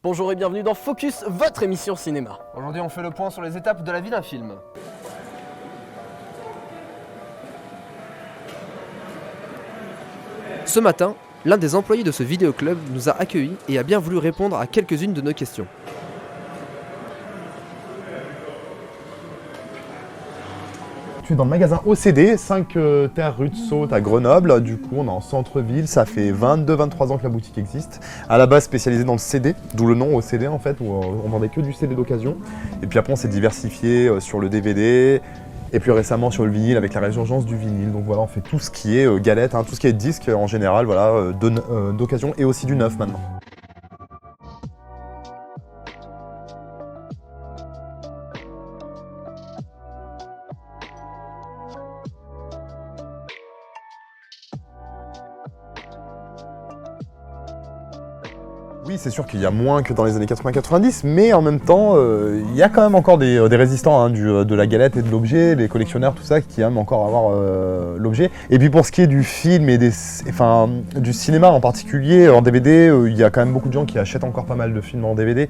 Bonjour et bienvenue dans Focus, votre émission cinéma. Aujourd'hui, on fait le point sur les étapes de la vie d'un film. Ce matin, l'un des employés de ce vidéoclub nous a accueillis et a bien voulu répondre à quelques-unes de nos questions. Je suis dans le magasin OCD, 5 terres rue de Saute à Grenoble. Du coup, on est en centre-ville. Ça fait 22-23 ans que la boutique existe. À la base spécialisée dans le CD, d'où le nom OCD en fait, où on vendait que du CD d'occasion. Et puis après, on s'est diversifié sur le DVD. Et plus récemment sur le vinyle avec la résurgence du vinyle. Donc voilà, on fait tout ce qui est galette, tout ce qui est disque en général, voilà, d'occasion et aussi du neuf maintenant. Oui, c'est sûr qu'il y a moins que dans les années 80-90, mais en même temps, il y a quand même encore des résistants de la galette et de l'objet, les collectionneurs, tout ça, qui aiment encore avoir l'objet. Et puis pour ce qui est du film et du cinéma en particulier, en DVD, il y a quand même beaucoup de gens qui achètent encore pas mal de films en DVD,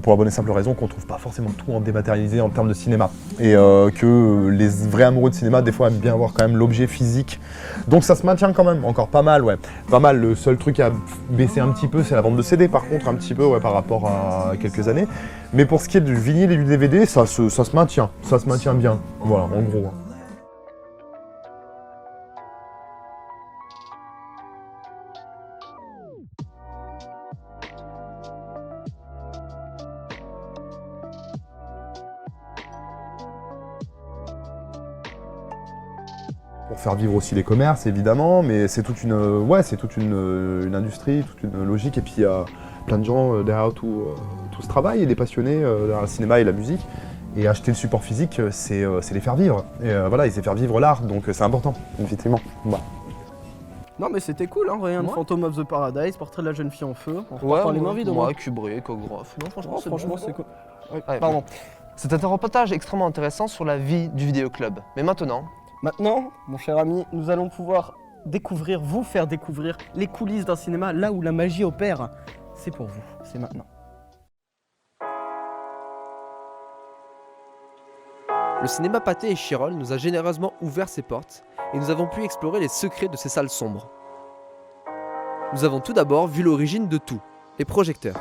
pour la bonne et simple raison qu'on ne trouve pas forcément tout en dématérialisé en termes de cinéma. Et que les vrais amoureux de cinéma, des fois, aiment bien avoir quand même l'objet physique. Donc ça se maintient quand même, encore pas mal, ouais. Pas mal, le seul truc à baisser un petit peu, c'est la vente de CD, par contre, un petit peu, ouais, par rapport à quelques années. Mais pour ce qui est du vinyle et du DVD, ça se maintient bien, voilà, en gros. Pour faire vivre aussi les commerces, évidemment, mais c'est toute une industrie, toute une logique, et puis il y a plein de gens derrière tout ce travail, et des passionnés derrière le cinéma et la musique, et acheter le support physique, c'est les faire vivre, et voilà, et c'est faire vivre l'art, donc c'est important, effectivement. Bah. Non mais c'était cool, hein, rien de Ouais. Phantom of the Paradise, Portrait de la jeune fille en feu, on repart par les mains vides au moins. Ouais, Kubrick, Ographe. Non, franchement, C'est cool. Ouais, pardon. C'est un reportage extrêmement intéressant sur la vie du vidéoclub. Mais maintenant, Mon cher ami, nous allons pouvoir vous faire découvrir les coulisses d'un cinéma là où la magie opère. C'est pour vous, c'est maintenant. Le cinéma Pathé et Chirol nous a généreusement ouvert ses portes et nous avons pu explorer les secrets de ces salles sombres. Nous avons tout d'abord vu l'origine de tout, les projecteurs.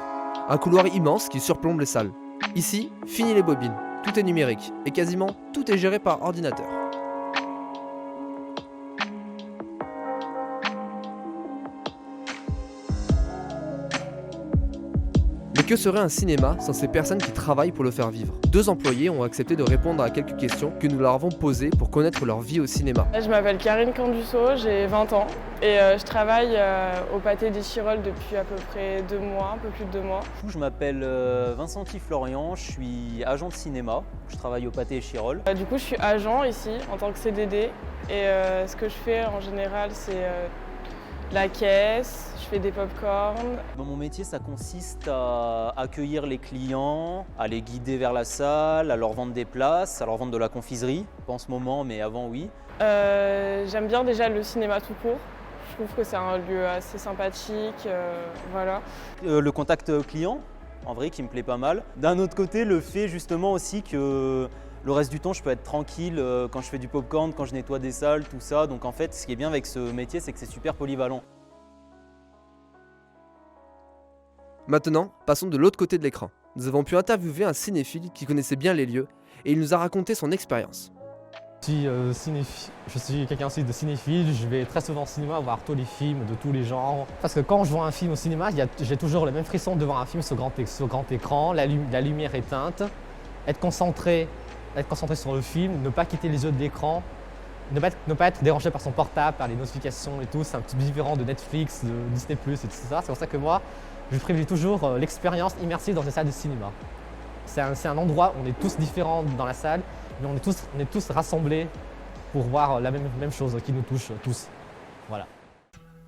Un couloir immense qui surplombe les salles. Ici, fini les bobines, tout est numérique et quasiment tout est géré par ordinateur. Mais que serait un cinéma sans ces personnes qui travaillent pour le faire vivre? 2 employés ont accepté de répondre à quelques questions que nous leur avons posées pour connaître leur vie au cinéma. Je m'appelle Karine Candusso, j'ai 20 ans et je travaille au Pathé des Chirol depuis à peu près 2 mois, un peu plus de 2 mois. Je m'appelle Vincent Florian, je suis agent de cinéma, je travaille au Pathé et Chirol. Du coup, je suis agent ici en tant que CDD et ce que je fais en général, c'est la caisse, je fais des pop-corn. Dans mon métier, ça consiste à accueillir les clients, à les guider vers la salle, à leur vendre des places, à leur vendre de la confiserie, pas en ce moment, mais avant oui. J'aime bien déjà le cinéma tout court. Je trouve que c'est un lieu assez sympathique, voilà. Le contact client, en vrai, qui me plaît pas mal. D'un autre côté, le fait justement aussi que le reste du temps, je peux être tranquille quand je fais du popcorn, quand je nettoie des salles, tout ça. Donc en fait, ce qui est bien avec ce métier, c'est que c'est super polyvalent. Maintenant, passons de l'autre côté de l'écran. Nous avons pu interviewer un cinéphile qui connaissait bien les lieux et il nous a raconté son expérience. Je suis quelqu'un aussi de cinéphile, je vais très souvent au cinéma voir tous les films de tous les genres. Parce que quand je vois un film au cinéma, j'ai toujours le même frisson de voir un film sur grand écran, la lumière éteinte, être concentré sur le film, ne pas quitter les yeux de l'écran, ne pas être dérangé par son portable, par les notifications et tout. C'est un petit peu différent de Netflix, de Disney+, et tout ça. C'est pour ça que moi, je privilégie toujours l'expérience immersive dans une salle de cinéma. C'est un endroit où on est tous différents dans la salle, mais on est tous rassemblés pour voir la même chose qui nous touche tous. Voilà.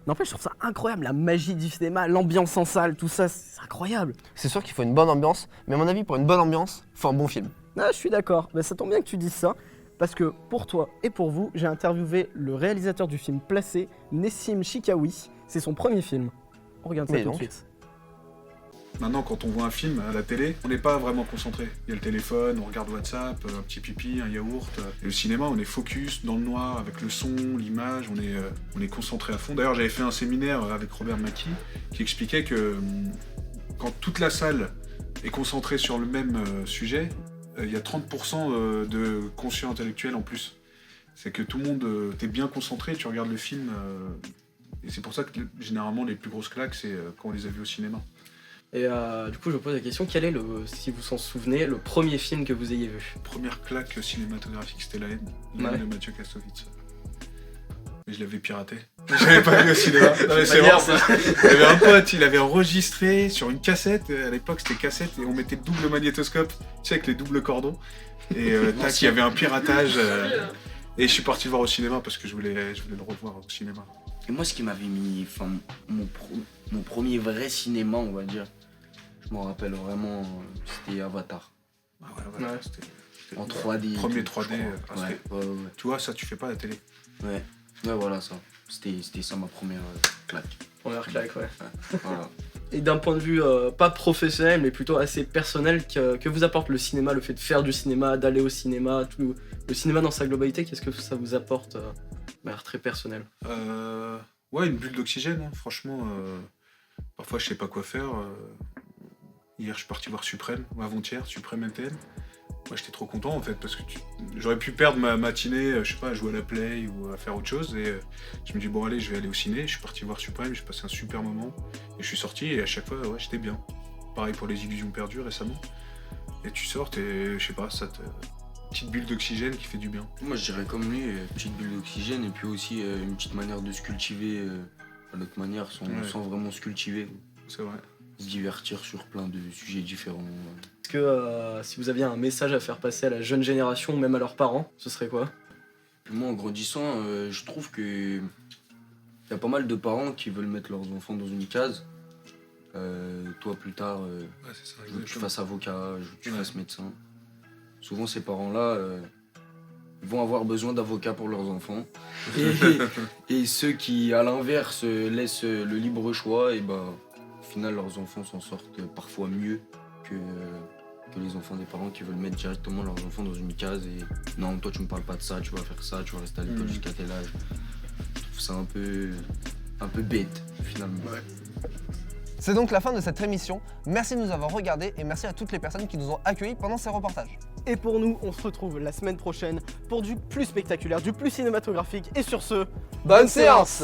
N'empêche, je trouve ça incroyable, la magie du cinéma, l'ambiance en salle, tout ça, c'est incroyable. c'est sûr qu'il faut une bonne ambiance, mais à mon avis, pour une bonne ambiance, il faut un bon film. Ah, je suis d'accord, mais ça tombe bien que tu dises ça, parce que pour toi et pour vous, j'ai interviewé le réalisateur du film Placé, Nessim Chikaoui. C'est son premier film. On regarde ça Mais tout de donc. suite. Maintenant, quand on voit un film à la télé, on n'est pas vraiment concentré. Il y a le téléphone, on regarde WhatsApp, un petit pipi, un yaourt. Et au cinéma, on est focus, dans le noir, avec le son, l'image, on est concentré à fond. D'ailleurs, j'avais fait un séminaire avec Robert Mackie qui expliquait que quand toute la salle est concentrée sur le même sujet, il y a 30% de quotient intellectuel en plus. C'est que tout le monde, t'es bien concentré, tu regardes le film, et c'est pour ça que généralement les plus grosses claques, c'est quand on les a vus au cinéma. Et du coup, je vous pose la question, quel est, si vous s'en souvenez, le premier film que vous ayez vu? Première claque cinématographique, c'était La Haine de Mathieu Kassovitz. Mais je l'avais piraté. Je l'avais pas vu au cinéma. Non, mais c'est vrai, il avait un pote, il avait enregistré sur une cassette. À l'époque, c'était cassette et on mettait le double magnétoscope, tu sais, avec les doubles cordons. Et tac, il y avait un piratage. Et je suis parti le voir au cinéma parce que je voulais le revoir au cinéma. Et moi, ce qui m'avait mis, enfin, mon premier vrai cinéma, on va dire, je m'en rappelle vraiment, c'était Avatar. Ah ouais, c'était en 3D. Premier 3D. Ouais. Tu vois, ça, tu fais pas à la télé. Ouais, voilà, ça. C'était ça ma première claque. Première claque, ouais. Voilà. Et d'un point de vue pas professionnel, mais plutôt assez personnel, que vous apporte le cinéma, le fait de faire du cinéma, d'aller au cinéma, tout le cinéma dans sa globalité, qu'est-ce que ça vous apporte de manière très personnelle? Ouais, une bulle d'oxygène, hein. Franchement. Parfois, je sais pas quoi faire. Hier, je suis parti voir Suprême, ou avant-hier, Suprême NTN. Moi, j'étais trop content en fait, parce que j'aurais pu perdre ma matinée, je sais pas, à jouer à la play ou à faire autre chose. Et je me dis, bon, allez, je vais aller au ciné. Je suis parti voir Suprême, j'ai passé un super moment. Et je suis sorti, et à chaque fois, ouais, j'étais bien. Pareil pour Les Illusions perdues récemment. Et tu sors, et je sais pas, ça te. Petite bulle d'oxygène qui fait du bien. Moi, je dirais comme lui, petite bulle d'oxygène, et puis aussi une petite manière de se cultiver à notre manière, sans vraiment se cultiver. C'est vrai. Se divertir sur plein de sujets différents. Est-ce que si vous aviez un message à faire passer à la jeune génération, ou même à leurs parents, ce serait quoi? Moi, en grandissant, je trouve que y a pas mal de parents qui veulent mettre leurs enfants dans une case. Toi, plus tard, c'est ça, je veux que tu fasses avocat, je veux que tu fasses médecin. Souvent, ces parents-là vont avoir besoin d'avocats pour leurs enfants. Et ceux qui, à l'inverse, laissent le libre choix, et ben, au final, leurs enfants s'en sortent parfois mieux que les enfants des parents qui veulent mettre directement leurs enfants dans une case et non, toi tu me parles pas de ça, tu vas faire ça, tu vas rester à l'école jusqu'à tel âge. Je trouve ça un peu bête finalement. Ouais. C'est donc la fin de cette émission. Merci de nous avoir regardés et merci à toutes les personnes qui nous ont accueillis pendant ces reportages. Et pour nous, on se retrouve la semaine prochaine pour du plus spectaculaire, du plus cinématographique. Et sur ce, Bonne séance.